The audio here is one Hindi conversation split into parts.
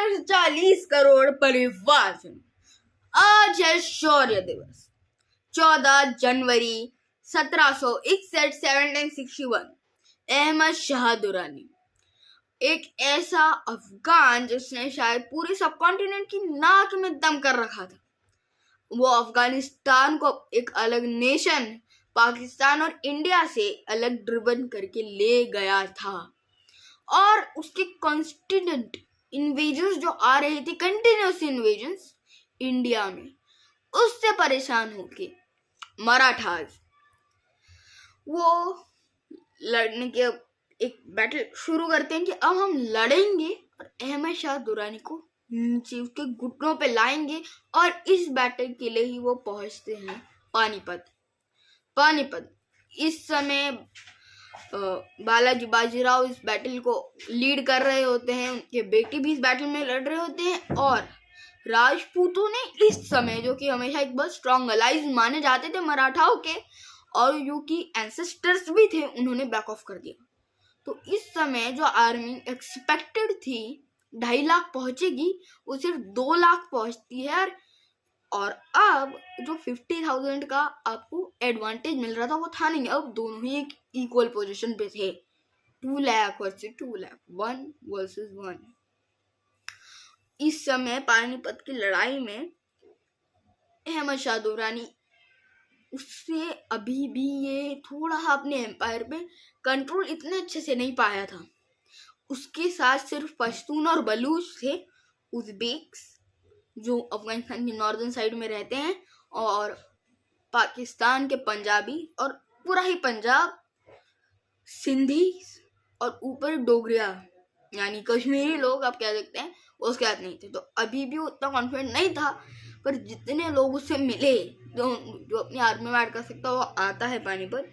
140 करोड़ परिवार। आज है शौर्य दिवस 14 जनवरी 1761 1761। अहमद शाह दुरानी, एक ऐसा अफगान जिसने शायद पूरे सब कॉन्टिनेंट की नाक में दम कर रखा था। वो अफगानिस्तान को एक अलग नेशन पाकिस्तान और इंडिया से अलग ड्रिबन करके ले गया था और उसके कॉन्स्टिडेंट इन्वेजन्स जो आ रहे थे, कंटिन्यूस इन्वेजन्स इंडिया में, उससे परेशान होके मराठास वो लड़ने के एक बैटल शुरू करते हैं कि अब हम लड़ेंगे और अहमद शाह दुरानी को नीचे उसके घुटनों पे लाएंगे। और इस बैटल के लिए ही वो पहुंचते हैं पानीपत। इस समय बालाजी बाजीराव इस बैटल को लीड कर रहे होते हैं, उनके बेटे भी इस बैटल में लड़ रहे होते हैं और राजपूतों ने इस समय, जो कि हमेशा एक बहुत स्ट्रॉन्ग अलाइज माने जाते थे मराठाओं के और जो कि एंसेस्टर्स भी थे, उन्होंने बैक ऑफ कर दिया। तो इस समय जो आर्मी एक्सपेक्टेड थी 2.5 लाख पहुंचेगी, वो सिर्फ 2 लाख पहुंचती है। और अब जो 50,000 का आपको एडवांटेज मिल रहा था वो था नहीं, अब दोनों ही एक इक्वल पोजीशन पे थे। 2 लाख वर्सेस 2 लाख, 1 वर्सेस 1। इस समय पानीपत की लड़ाई में अहमद शाह दुरानी उससे अभी भी ये थोड़ा सा अपने एम्पायर पे कंट्रोल इतने अच्छे से नहीं पाया था। उसके साथ सिर्फ पश्तून और बलूच थे, उज़्बेक्स जो अफगानिस्तान की नॉर्दर्न साइड में रहते हैं, और पाकिस्तान के पंजाबी और पूरा ही पंजाब, सिंधी और ऊपर डोगरिया यानी कश्मीरी लोग आप कह सकते हैं, वो उसके साथ नहीं थे। तो अभी भी उतना कॉन्फिडेंट नहीं था, पर जितने लोग उससे मिले जो अपनी आर्मी में ऐड कर सकता वो आता है पानीपत।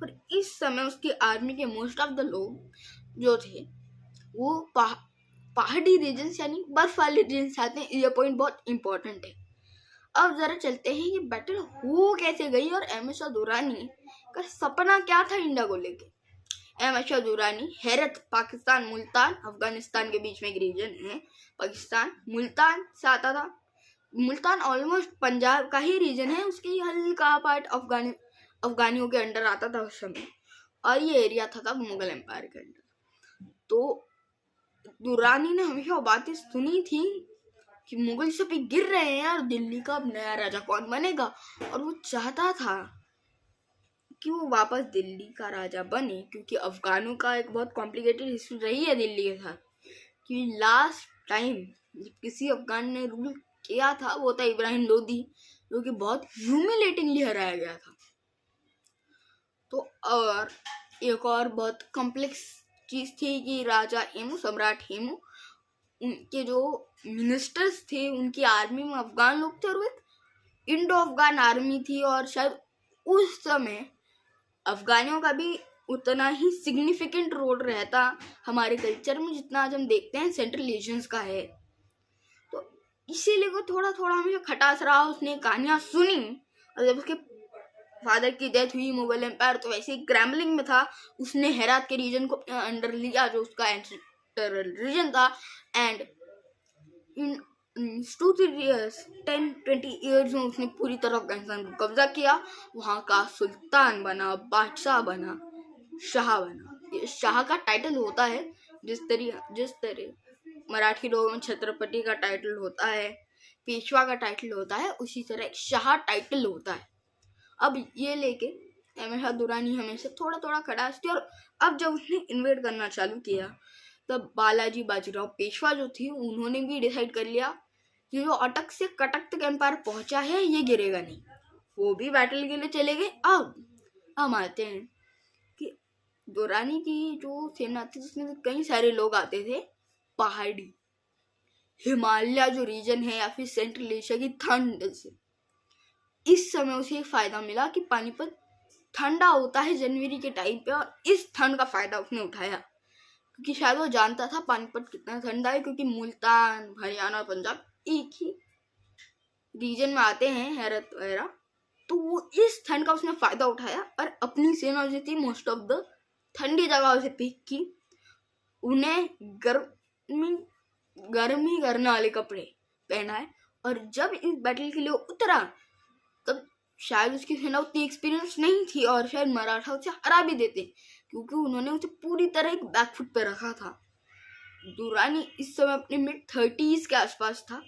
और इस समय उसकी आर्मी के मोस्ट ऑफ द लोग जो थे वो पहाड़ी रीजन यानी बर्फ वाले रीजन से आते हैं। ये पॉइंट बहुत इंपॉर्टेंट है। अब जरा चलते हैं ये बैटल हो कैसे गई और अहमद शाह दुरानी का सपना क्या था इंडिया को लेके। अहमद शाह दुरानी हेरत, पाकिस्तान, मुल्तान, अफगानिस्तान के बीच में एक रीजन है, पाकिस्तान, मुल्तान से आता था। मुल्तान ऑलमोस्ट पंजाब का ही रीजन है, उसकी हल्का पार्ट अफगानियों के अंडर आता था उस समय, और ये एरिया था तब मुगल एम्पायर के अंडर। तो दुरानी ने हमेशा बातें सुनी थी कि मुगल सब गिर रहे हैं और दिल्ली का अब नया राजा कौन बनेगा, और वो चाहता था कि वो वापस दिल्ली का राजा बने, क्योंकि अफगानों का एक बहुत कॉम्प्लिकेटेड हिस्ट्री रही है दिल्ली के साथ। कि लास्ट टाइम जब किसी अफगान ने रूल किया था वो था इब्राहिम लोदी, जो कि बहुत ह्यूमिलेटिंगली हराया गया था। तो और एक और बहुत कॉम्प्लेक्स चीज थी कि राजा हेमू, सम्राट हेमू, उनके जो मिनिस्टर्स थे उनकी आर्मी में अफगान लोग थे और वो एक इंडो अफगान आर्मी थी। और शायद उस समय अफगानियों का भी उतना ही सिग्निफिकेंट रोल रहता हमारे कल्चर में जितना आज हम देखते हैं सेंट्रल एशियंस का है। तो इसीलिए वो थोड़ा थोड़ा हमें जो खटास रहा, उसने कहानियां सुनी, और जब उसके फादर की डेथ हुई मुगल एम्पायर तो वैसे ही क्रैम्बलिंग में था, उसने हेरात के रीजन को अपने अंडर लिया जो उसका एंसेस्ट्रल रीजन था। एंड इन 2-3 years 10-20 years में उसने पूरी तरह अफगानिस्तान को कब्जा किया, वहाँ का सुल्तान बना, बादशाह बना, शाह बना। ये शाह का टाइटल होता है, जिस तरह मराठी लोगों में छत्रपति का टाइटल होता है, पेशवा का टाइटल होता है, उसी तरह एक शाह टाइटल होता है। अब ये लेके अहमद शाह दुरानी हमेशा थोड़ा थोड़ा खटास थी। और अब जब उसने इन्वेड करना चालू किया तब बालाजी बाजीराव पेशवा जो थी उन्होंने भी डिसाइड कर लिया कि जो अटक से कटक तक एम्पायर पहुंचा है ये गिरेगा नहीं। वो भी बैटल के लिए चले गए। अब हम आते हैं कि दुरानी की जो सेना थी जिसमें कई सारे लोग आते थे पहाड़ी, हिमालय जो रीजन है या फिर सेंट्रल एशिया की ठंड से। इस समय उसे एक फायदा मिला कि पानीपत ठंडा होता है जनवरी के टाइम पे, और इस ठंड का फायदा उसने उठाया, क्योंकि शायद वो जानता था पानीपत कितना ठंडा है, क्योंकि मुल्तान, हरियाणा और पंजाब एक ही रीजन में आते हैं, हेरत वगैरह। तो वो इस ठंड का उसने फायदा उठाया और अपनी सेना जो थी मोस्ट ऑफ द ठंडी जगह से पिक की, उन्हें गर्मी गर्मी करने वाले कपड़े पहनाए, और जब इस बैटल के लिए उतरा तब शायद उसकी सेना उतनी एक्सपीरियंस नहीं थी और शायद मराठा उसे हरा भी देते, क्योंकि उन्होंने उसे पूरी तरह एक बैकफुट पे रखा था। दुरानी इस समय अपने मिड 30s के आसपास था,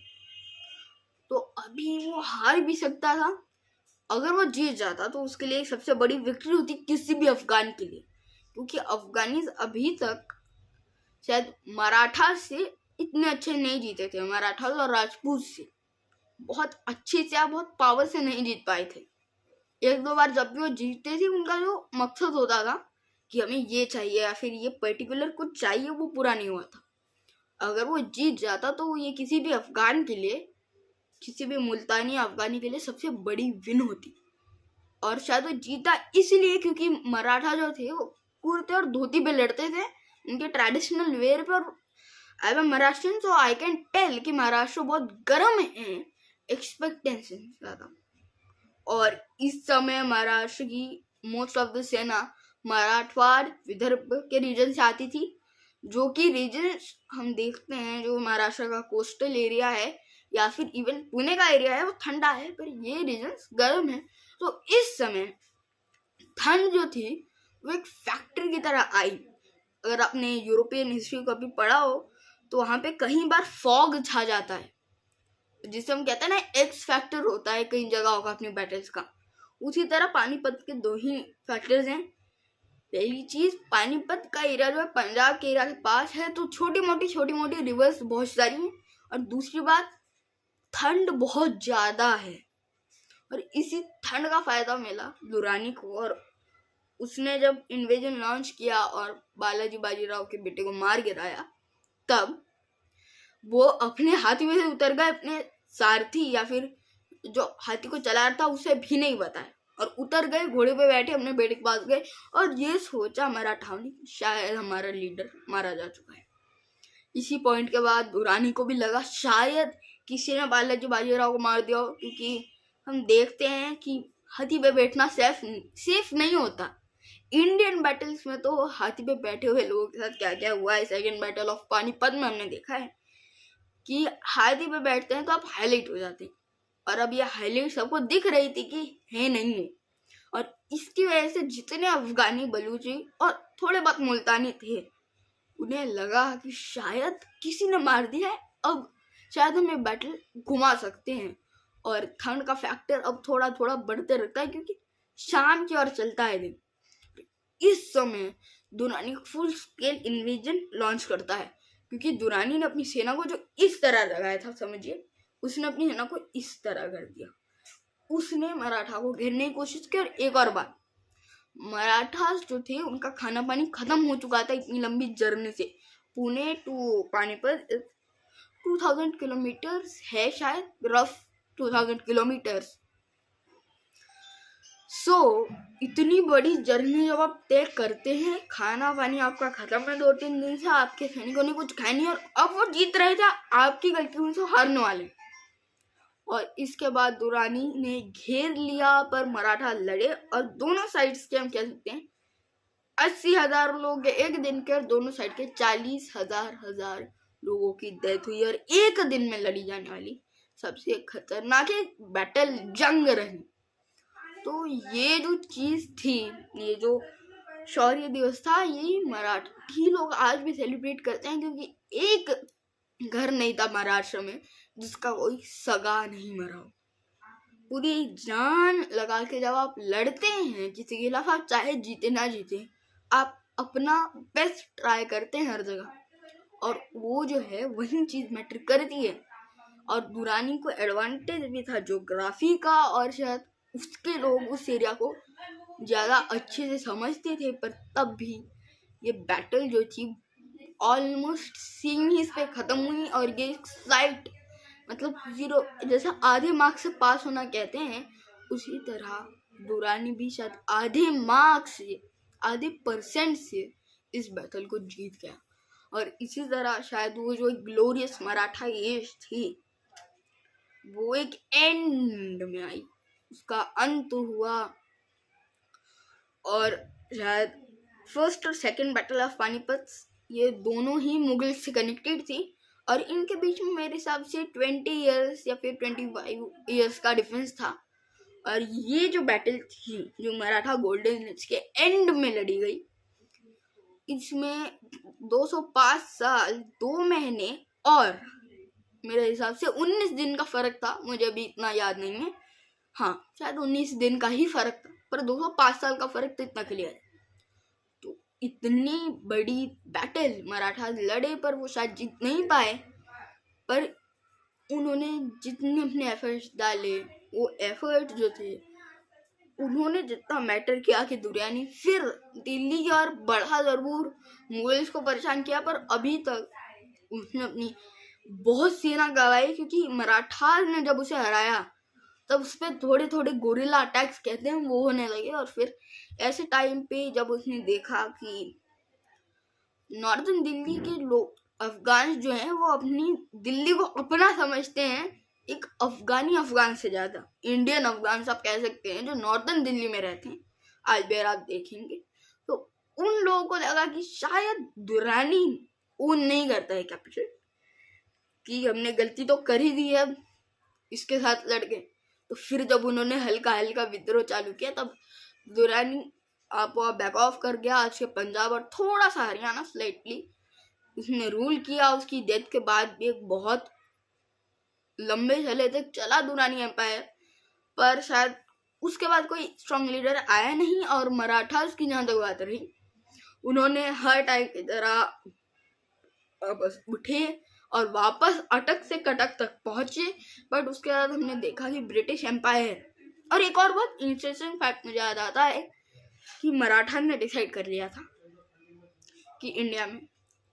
तो अभी वो हार भी सकता था। अगर वो जीत जाता तो उसके लिए सबसे बड़ी विक्ट्री होती किसी भी अफगान के लिए, क्योंकि अफगानीज अभी तक शायद मराठा से इतने अच्छे नहीं जीते थे। मराठा और राजपूत से बहुत अच्छे से या बहुत पावर से नहीं जीत पाए थे। एक दो बार जब भी वो जीतते थे, उनका जो मकसद होता था कि हमें ये चाहिए या फिर ये पर्टिकुलर कुछ चाहिए, वो पूरा नहीं हुआ था। अगर वो जीत जाता तो ये किसी भी अफगान के लिए, किसी भी मुल्तानी अफगानी के लिए सबसे बड़ी विन होती। और शायद वो जीता इसलिए क्योंकि मराठा जो थे वो कुर्ते और धोती पे लड़ते थे, उनके ट्रेडिशनल वेयर पे। और I am Maharashtrian, so I can tell कि महाराष्ट्र बहुत गर्म है, एक्सपेक्टेशन ज़्यादा। और इस समय महाराष्ट्र की मोस्ट ऑफ द सेना मराठवाड़ विदर्भ के रीजन से आती थी, जो कि रीजन हम देखते हैं जो महाराष्ट्र का कोस्टल एरिया है या फिर इवन पुणे का एरिया है, वो ठंडा है, पर ये रीजन गर्म है। तो इस समय ठंड जो थी वो एक फैक्टर की तरह आई। अगर आपने यूरोपियन हिस्ट्री को अभी पढ़ा हो तो वहाँ पे कहीं बार फॉग छा जाता है, जिसे हम कहते हैं ना एक्स फैक्टर होता है कई जगह होगा अपनी बैटल्स का। उसी तरह पानीपत के दो ही फैक्टर्स हैं। पहली चीज, पानीपत का एरिया जो है पंजाब के एरिया के पास है, तो छोटी मोटी रिवर्स बहुत सारी हैं। और दूसरी बात, ठंड बहुत ज्यादा है, और इसी ठंड का फायदा मिला दुरानी को। और उसने जब इन्वेजन लॉन्च किया और बालाजी बाजीराव के बेटे को मार गिराया, तब वो अपने हाथी में से उतर गए, अपने सारथी या फिर जो हाथी को चला रहा था उसे भी नहीं बताया, और उतर गए, घोड़े पे बैठे अपने बेटे के पास गए और ये सोचा मराठाओं ने शायद हमारा लीडर मारा जा चुका है। इसी पॉइंट के बाद दुरानी को भी लगा शायद किसी ने बालाजी बाजीराव को मार दिया हो, क्योंकि हम देखते हैं कि हाथी पे बैठना सेफ नहीं होता। इंडियन बैटल्स में तो हाथी पे बैठे हुए लोगों के साथ क्या क्या हुआ है, सेकेंड बैटल ऑफ पानीपत में हमने देखा है कि हाथी पे बैठते हैं तो आप हाईलाइट हो जाते हैं, और अब ये हाईलाइट सबको दिख रही थी कि है नहीं है। और इसकी वजह से जितने अफगानी, बलूची और थोड़े बहुत मुल्तानी थे, उन्हें लगा कि शायद किसी ने मार दिया है, अब शायद हम ये बैटल घुमा सकते हैं। और ठंड का फैक्टर अब थोड़ा थोड़ा बढ़ते रहता है, क्योंकि शाम की ओर चलता है दिन। इस समय Durrani full scale invasion launch करता है, क्योंकि दुरानी ने अपनी सेना को जो इस तरह लगाया था, समझिए उसने अपनी सेना को इस तरह कर दिया। उसने मराठा को घेरने की कोशिश की। और एक और बात, मराठा जो थे उनका खाना पानी खत्म हो चुका था इतनी लंबी जर्नी से। पुणे टू पानीपत 2000 किलोमीटर्स है, शायद रफ 2000 किलोमीटर्स। इतनी बड़ी जर्नी जब आप तय करते हैं, खाना पानी आपका खत्म है 2-3 दिन से, आपके सैनिकों ने कुछ खाया नहीं, और अब वो जीत रहे थे, आपकी गलती से हारने वाले। और इसके बाद दुरानी ने घेर लिया, पर मराठा लड़े, और दोनों साइड्स के हम कह सकते हैं 80,000 लोग एक दिन के, और दोनों साइड के 40,000 लोगों की डेथ हुई। और एक दिन में लड़ी जाने वाली सबसे खतरनाक बैटल जंग रही। तो ये जो चीज थी, ये जो शौर्य दिवस था, ये मराठी लोग आज भी सेलिब्रेट करते हैं, क्योंकि एक घर नहीं था महाराष्ट्र में जिसका कोई सगा नहीं मरा हो। पूरी जान लगा के जब आप लड़ते हैं किसी के खिलाफ, आप चाहे जीते ना जीते, आप अपना बेस्ट ट्राई करते हैं हर जगह, और वो जो है वही चीज मैटर करती है। और दुरानी को एडवांटेज भी था ज्योग्राफी का, और शायद उसके लोग उस एरिया को ज़्यादा अच्छे से समझते थे, पर तब भी ये बैटल जो थी ऑलमोस्ट सेम ही इस पे ख़त्म हुई। और ये साइट मतलब 0, जैसा आधे मार्क्स से पास होना कहते हैं, उसी तरह दुरानी भी शायद आधे मार्क्स से, आधे % से इस बैटल को जीत गया। और इसी तरह शायद वो जो ग्लोरियस मराठा एज थी वो एक एंड में आई, उसका अंत हुआ। और शायद फर्स्ट और सेकंड बैटल ऑफ पानीपत, ये दोनों ही मुगल से कनेक्टेड थी, और इनके बीच में मेरे हिसाब से 20 ईयर्स या फिर 25 ईयर्स का डिफरेंस था। और ये जो बैटल थी जो मराठा गोल्डन एज के एंड में लड़ी गई, इसमें 205 साल 2 महीने और मेरे हिसाब से 19 दिन का फर्क था, मुझे अभी इतना याद नहीं है, हाँ शायद 19 दिन का ही फर्क था, पर 205 साल का फर्क तो इतना क्लियर है। तो इतनी बड़ी बैटल मराठा लड़े पर वो शायद जीत नहीं पाए, पर उन्होंने जितने अपने एफर्ट्स डाले, वो एफर्ट जो थे उन्होंने जितना मैटर किया कि दुर्रानी फिर दिल्ली की और बढ़ा जरूर, मुगल्स को परेशान किया, पर अभी तक उसने अपनी बहुत सेना गंवाई, क्योंकि मराठास ने जब उसे हराया तब उस पर थोड़े थोड़े गोरिल्ला अटैक्स कहते हैं वो होने लगे। और फिर ऐसे टाइम पे जब उसने देखा कि नॉर्दर्न दिल्ली के लोग अफगान जो हैं वो अपनी दिल्ली को अपना समझते हैं, एक अफगानी अफगान से ज़्यादा इंडियन अफगान आप कह सकते हैं, जो नॉर्दर्न दिल्ली में रहते हैं, आज भी आप देखेंगे तो उन लोगों को लगा कि शायद दुर्रानी वो नहीं करता है कैप्चर, कि हमने गलती तो कर ही दी है अब इसके साथ लड़के। तो फिर जब उन्होंने हल्का हल्का विद्रोह चालू किया तब दुर्रानी आप बैक ऑफ कर गया आज के पंजाब और थोड़ा सा हरियाणा स्लाइटली उसने रूल किया। उसकी डेथ के बाद भी एक बहुत लंबे चले तक चला दुर्रानी एम्पायर, पर शायद उसके बाद कोई स्ट्रॉन्ग लीडर आया नहीं। और मराठास की जहाँ तक बात रही, उन्होंने हर टाइम की तरह वापस उठे और वापस अटक से कटक तक पहुंचे। बट उसके बाद हमने देखा कि ब्रिटिश एम्पायर, और एक और बहुत इंटरेस्टिंग फैक्ट मुझे याद आता है कि मराठा ने डिसाइड कर लिया था कि इंडिया में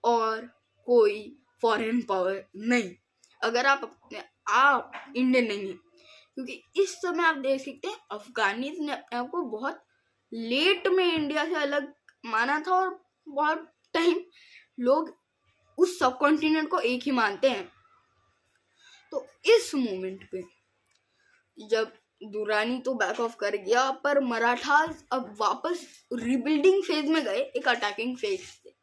और कोई फॉरेन पावर नहीं, अगर आप इंडियन नहीं है, क्योंकि इस समय आप देख सकते हैं अफगानिस ने अपने आप को बहुत लेट में इंडिया से अलग माना था और बहुत टाइम लोग उस सब कॉन्टिनेंट को एक ही मानते हैं। तो इस मोमेंट पे जब दुर्रानी तो बैक ऑफ कर गया, पर मराठास अब वापस रिबिल्डिंग फेज में गए, एक अटैकिंग फेज से।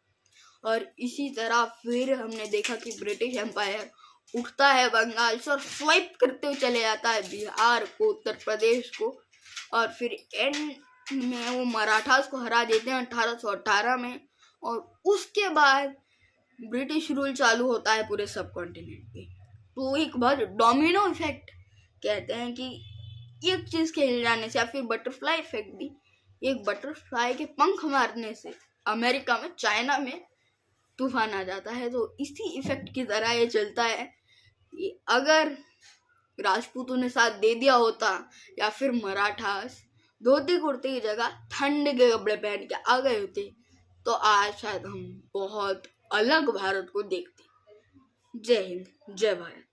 और इसी तरह फिर हमने देखा कि ब्रिटिश एम्पायर उठता है बंगाल से और स्वाइप करते हुए चले जाता है बिहार को, उत्तर प्रदेश को, और फिर एंड में वो मराठास को हरा देते हैं 1818 में। और उसके बाद ब्रिटिश रूल चालू होता है पूरे सब कॉन्टिनेंट पे। तो एक बहुत डोमिनो इफेक्ट कहते हैं कि एक चीज के हिल जाने से, या फिर बटरफ्लाई इफेक्ट भी, एक बटरफ्लाई के पंख मारने से अमेरिका में, चाइना में तूफान आ जाता है। तो इसी इफेक्ट की तरह ये चलता है कि अगर राजपूतों ने साथ दे दिया होता या फिर मराठास धोती कुर्ते की जगह ठंड के कपड़े पहन के आ गए होते, तो आज शायद हम बहुत अलग भारत को देखते। जय हिंद, जय भारत।